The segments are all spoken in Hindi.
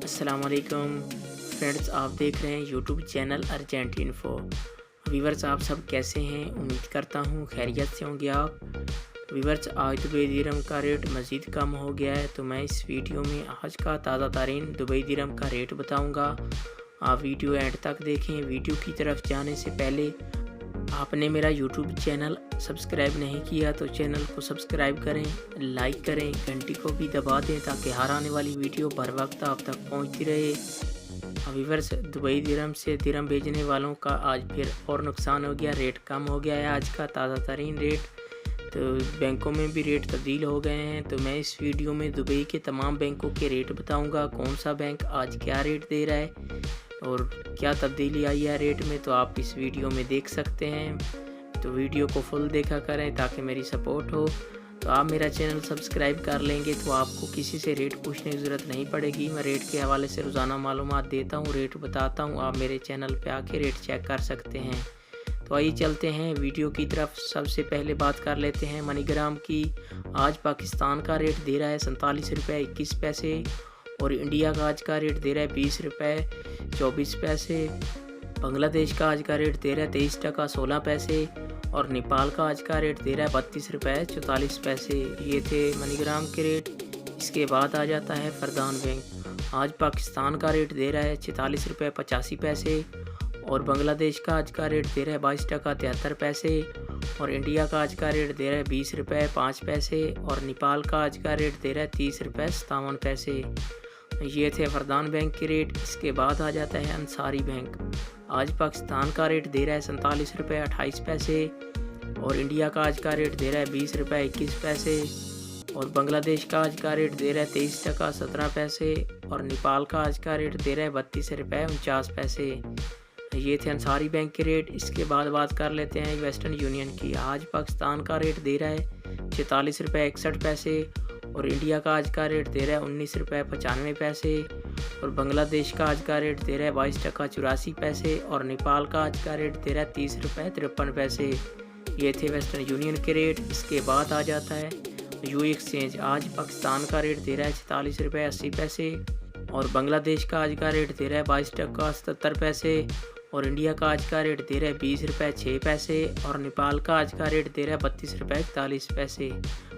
अस्सलामुअलैकुम फ्रेंड्स, आप देख रहे हैं YouTube channel urgent info. Viewers, आप सब कैसे हैं? उम्मीद करता हूं खैरियत से होंगे आप। व्यूवर्स, आज दुबई दिरहम का रेट मज़ीद कम हो गया है, तो मैं इस वीडियो में आज का ताज़ा तरीन दुबई दिरहम का रेट बताऊंगा। आप वीडियो एंड तक देखें। वीडियो की तरफ जाने से पहले आपने मेरा यूट्यूब चैनल सब्सक्राइब नहीं किया तो चैनल को सब्सक्राइब करें, लाइक करें, घंटी को भी दबा दें ताकि हर आने वाली वीडियो बर वक्त आप तक पहुंचती रहे। व्यूअर्स, दुबई दिरहम से दिरहम भेजने वालों का आज फिर और नुकसान हो गया। रेट कम हो गया है आज का ताज़ा तरीन रेट। तो बैंकों में भी रेट तब्दील हो गए हैं। तो मैं इस वीडियो में दुबई के तमाम बैंकों के रेट बताऊंगा, कौन सा बैंक आज क्या रेट दे रहा है और क्या तब्दीली आई है रेट में, तो आप इस वीडियो में देख सकते हैं। तो वीडियो को फुल देखा करें ताकि मेरी सपोर्ट हो। तो आप मेरा चैनल सब्सक्राइब कर लेंगे तो आपको किसी से रेट पूछने की ज़रूरत नहीं पड़ेगी। मैं रेट के हवाले से रोज़ाना मालूमात देता हूँ, रेट बताता हूँ। आप मेरे चैनल पे आके रेट चेक कर सकते हैं। तो आइए चलते हैं वीडियो की तरफ। सबसे पहले बात कर लेते हैं मनीग्राम की। आज पाकिस्तान का रेट दे रहा है 47 रुपये 21 पैसे और इंडिया का आज का रेट दे रहा है 20 रुपये 24 पैसे। बांग्लादेश का आज का रेट दे रहा है 23 टका 16 पैसे और नेपाल का आज का रेट दे रहा है 32 रुपये 44 पैसे। ये थे मनीग्राम के रेट। इसके बाद आ जाता है फरदान बैंक। आज पाकिस्तान का रेट दे रहा है 46 रुपये 85 पैसे और बांग्लादेश का आज का रेट दे रहा है 22 टका 73 पैसे और इंडिया का आज का रेट दे रहा है 20 रुपये 5 पैसे और नेपाल का आज का रेट दे रहा है 30 रुपये 57 पैसे। ये थे फरदान बैंक के रेट। इसके बाद आ जाता है अंसारी बैंक। आज पाकिस्तान का रेट दे रहा है 47 रुपये 28 पैसे और इंडिया का आज का रेट दे रहा है 20 रुपये 21 पैसे और बांग्लादेश का आज का रेट दे रहा है 23 टका 17 पैसे और नेपाल का आज का रेट दे रहा है 32 रुपये 49 पैसे। ये थे अंसारी बैंक के रेट। इसके बाद बात कर लेते हैं वेस्टर्न यूनियन की। आज पाकिस्तान का रेट दे रहा है 46 रुपये 61 पैसे और इंडिया का आज का रेट दे रहा है 19 रुपये 95 पैसे और बांग्लादेश का आज का रेट दे रहा है 22 टका 84 पैसे और नेपाल का आज का रेट दे रहा है 30 रुपये 53 पैसे। ये थे वेस्टर्न यूनियन के रेट। इसके बाद आ जाता है यू एक्सचेंज। आज पाकिस्तान का रेट दे रहा है 46 रुपये 80 पैसे और बांग्लादेश का आज का रेट दे रहा है 22 टका 77 पैसे और इंडिया का आज का रेट दे रहा है 20 रुपये 6 पैसे और नेपाल का आज का रेट दे रहा है 32 रुपये 41 पैसे।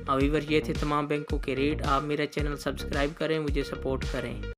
व्यूअर, ये थे तमाम बैंकों के रेट। आप मेरा चैनल सब्सक्राइब करें, मुझे सपोर्ट करें।